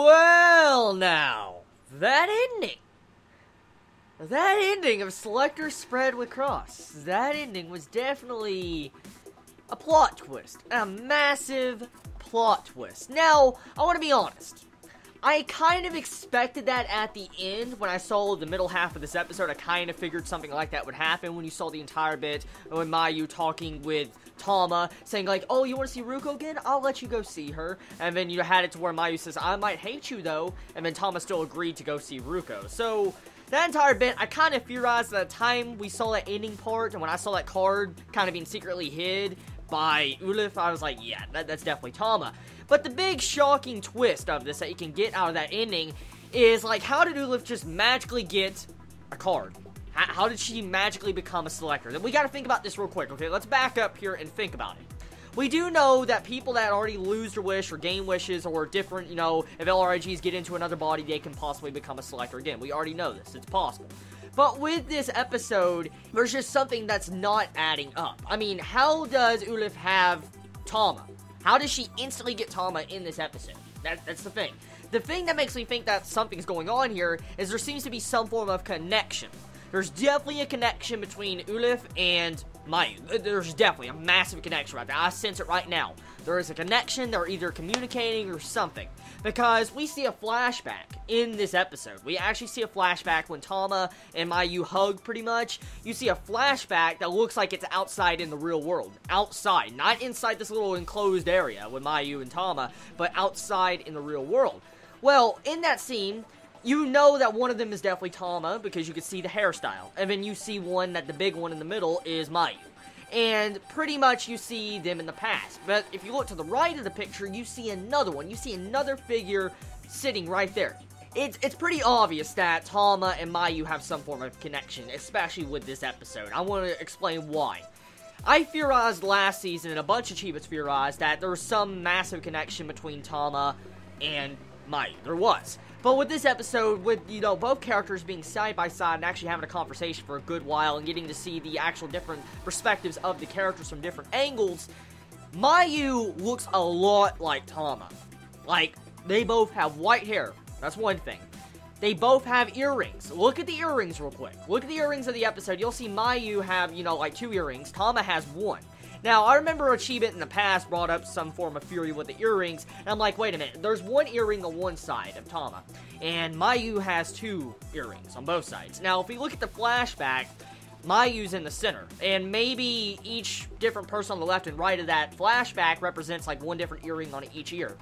Well, now, that ending of Selector spread WIXOSS, that ending was definitely a plot twist. A massive plot twist. Now, I want to be honest. I kind of expected that at the end. When I saw the middle half of this episode, I kind of figured something like that would happen when you saw the entire bit when Mayu talking with Tama, saying like, oh, you want to see Ruko again? I'll let you go see her. And then you had it to where Mayu says, I might hate you though, and then Tama still agreed to go see Ruko. So, that entire bit, I kind of theorized at the time we saw that ending part, and when I saw that card kind of being secretly hid by Ulif, I was like, yeah, that's definitely Tama. But the big shocking twist of this that you can get out of that ending is, like, how did Ulif just magically get a card? How did she magically become a selector? Then we gotta think about this real quick, okay? Let's back up here and think about it. We do know that people that already lose their wish or gain wishes or different, you know, if LRIGs get into another body, they can possibly become a selector again. We already know this. It's possible. But with this episode, there's just something that's not adding up. I mean, how does Ulif have Tama? How does she instantly get Tama in this episode? That's the thing. The thing that makes me think that something's going on here is there seems to be some form of connection. There's definitely a connection between Ulif and Mayu. There's definitely a massive connection right there. I sense it right now. There is a connection. They're either communicating or something. Because we see a flashback in this episode. We actually see a flashback when Tama and Mayu hug, pretty much. You see a flashback that looks like it's outside in the real world. Outside. Not inside this little enclosed area with Mayu and Tama, but outside in the real world. Well, in that scene, you know that one of them is definitely Tama because you can see the hairstyle. And then you see one that the big one in the middle is Mayu. And pretty much you see them in the past. But if you look to the right of the picture, you see another one. You see another figure sitting right there. It's pretty obvious that Tama and Mayu have some form of connection, especially with this episode. I want to explain why. I theorized last season, and a bunch of Chibis theorized, that there was some massive connection between Tama and Mayu. There was. But with this episode, with, you know, both characters being side by side and actually having a conversation for a good while and getting to see the actual different perspectives of the characters from different angles, Mayu looks a lot like Tama. Like, they both have white hair. That's one thing. They both have earrings. Look at the earrings real quick. Look at the earrings of the episode. You'll see Mayu have, you know, like 2 earrings. Tama has 1. Now, I remember a Chibi in the past brought up some form of fury with the earrings, and I'm like, wait a minute, there's 1 earring on one side of Tama, and Mayu has 2 earrings on both sides. Now, if we look at the flashback, Mayu's in the center, and maybe each different person on the left and right of that flashback represents like 1 different earring on each ear.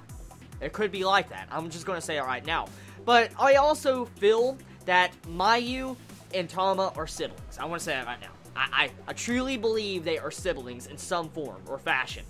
It could be like that. I'm just going to say it right now. But I also feel that Mayu and Tama are siblings. I want to say that right now. I truly believe they are siblings in some form or fashion.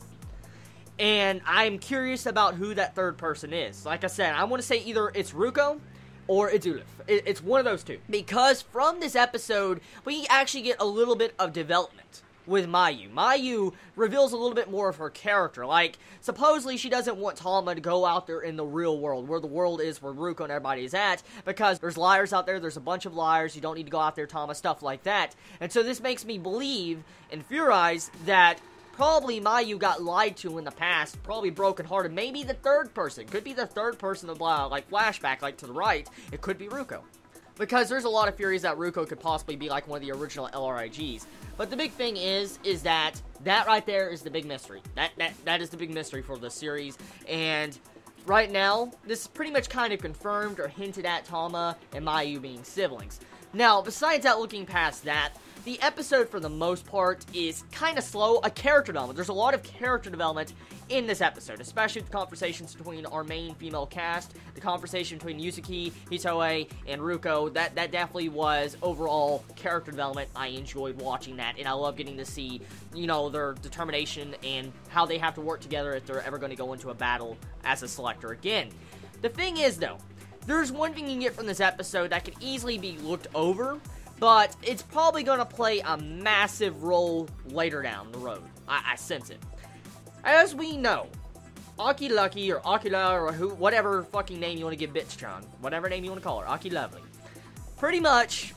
And I'm curious about who that third person is. Like I said, I want to say either it's Ruko or it's Ulif. It's one of those two. Because from this episode, we actually get a little bit of development with Mayu. Mayu reveals a little bit more of her character. Like, supposedly she doesn't want Tama to go out there in the real world, where the world is, where Ruko and everybody is at, because there's liars out there, there's a bunch of liars, you don't need to go out there, Tama, stuff like that. And so this makes me believe and theorize that probably Mayu got lied to in the past, probably brokenhearted. Maybe the third person, could be the third person of, like, flashback, like, to the right, it could be Ruko. Because there's a lot of theories that Ruko could possibly be like one of the original LRIGs. But the big thing is that right there is the big mystery. That is the big mystery for the series. And right now, this is pretty much kind of confirmed or hinted at Tama and Mayu being siblings. Now, besides that, looking past that, the episode, for the most part, is kind of slow. A character development. There's a lot of character development in this episode, especially with the conversations between our main female cast, the conversation between Yusuke, Hitoe, and Ruko. That definitely was overall character development. I enjoyed watching that, and I love getting to see, you know, their determination and how they have to work together if they're ever going to go into a battle as a selector again. The thing is, though, there's one thing you can get from this episode that could easily be looked over, but it's probably going to play a massive role later down the road. I sense it. As we know, Aki Lucky or Akila or whatever fucking name you want to give Bitch-chan, whatever name you want to call her, Aki Lovely, pretty much,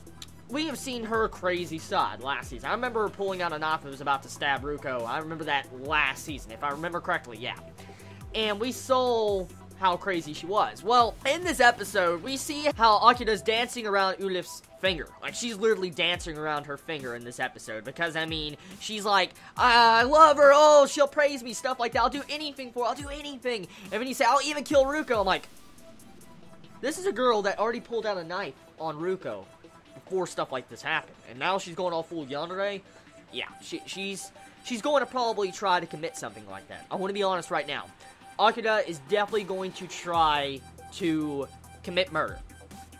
we have seen her crazy side last season. I remember her pulling out a knife and was about to stab Ruko. I remember that last season, if I remember correctly, yeah. And we saw how crazy she was. Well, in this episode, we see how Akira's dancing around Ulif's finger. Like, she's literally dancing around her finger in this episode, because, I mean, she's like, I love her, oh, she'll praise me, stuff like that, I'll do anything for her, I'll do anything. And when you say, I'll even kill Ruko, I'm like, this is a girl that already pulled out a knife on Ruko before stuff like this happened, and now she's going all full yandere. Yeah, she's going to probably try to commit something like that. I want to be honest right now. Akira is definitely going to try to commit murder.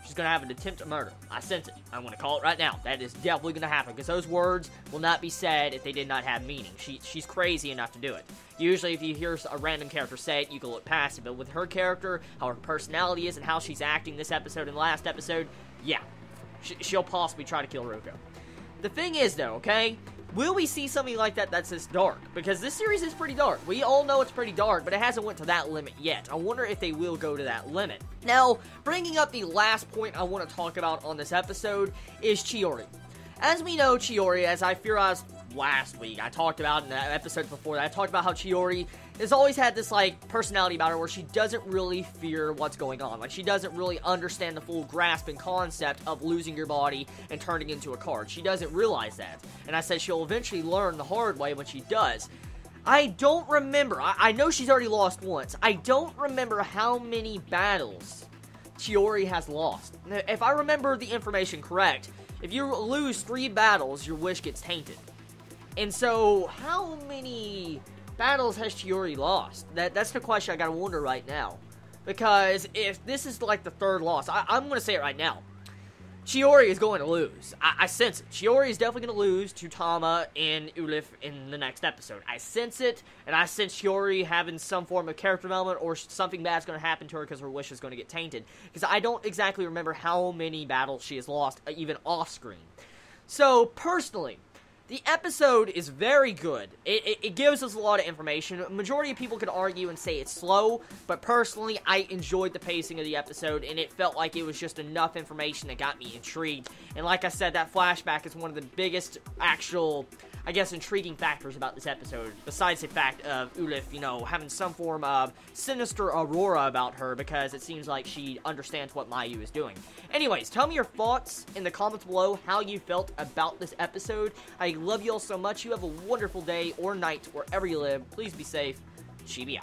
She's going to have an attempt at murder. I sense it. I'm going to call it right now. That is definitely going to happen, because those words will not be said if they did not have meaning. She's crazy enough to do it. Usually, if you hear a random character say it, you can look past it. But with her character, how her personality is, and how she's acting this episode and last episode, yeah, she'll possibly try to kill Ruko. The thing is, though, okay, will we see something like that that's this dark? Because this series is pretty dark. We all know it's pretty dark, but it hasn't went to that limit yet. I wonder if they will go to that limit. Now, bringing up the last point I want to talk about on this episode is Chiori. As we know, Chiori, as I theorized last week, I talked about in the episode before that, I talked about how Chiori has always had this, like, personality about her where she doesn't really fear what's going on. Like, she doesn't really understand the full grasp and concept of losing your body and turning into a card. She doesn't realize that. And I said she'll eventually learn the hard way when she does. I don't remember. I know she's already lost once. I don't remember how many battles Chiori has lost. If I remember the information correct, if you lose 3 battles, your wish gets tainted. And so, how many battles has Chiori lost? That's the question I gotta wonder right now. Because if this is like the 3rd loss, I'm gonna say it right now. Chiori is going to lose. I sense it. Chiori is definitely going to lose to Tama and Ulif in the next episode. I sense it, and I sense Chiori having some form of character development or something bad's going to happen to her because her wish is going to get tainted. Because I don't exactly remember how many battles she has lost, even off-screen. So, personally, the episode is very good. It gives us a lot of information. A majority of people could argue and say it's slow, but personally, I enjoyed the pacing of the episode, and it felt like it was just enough information that got me intrigued. And like I said, that flashback is one of the biggest actual, I guess, intriguing factors about this episode, besides the fact of Ulif, you know, having some form of sinister aurora about her, because it seems like she understands what Mayu is doing. Anyways, tell me your thoughts in the comments below, how you felt about this episode. I love you all so much. You have a wonderful day or night wherever you live. Please be safe. Chibi out.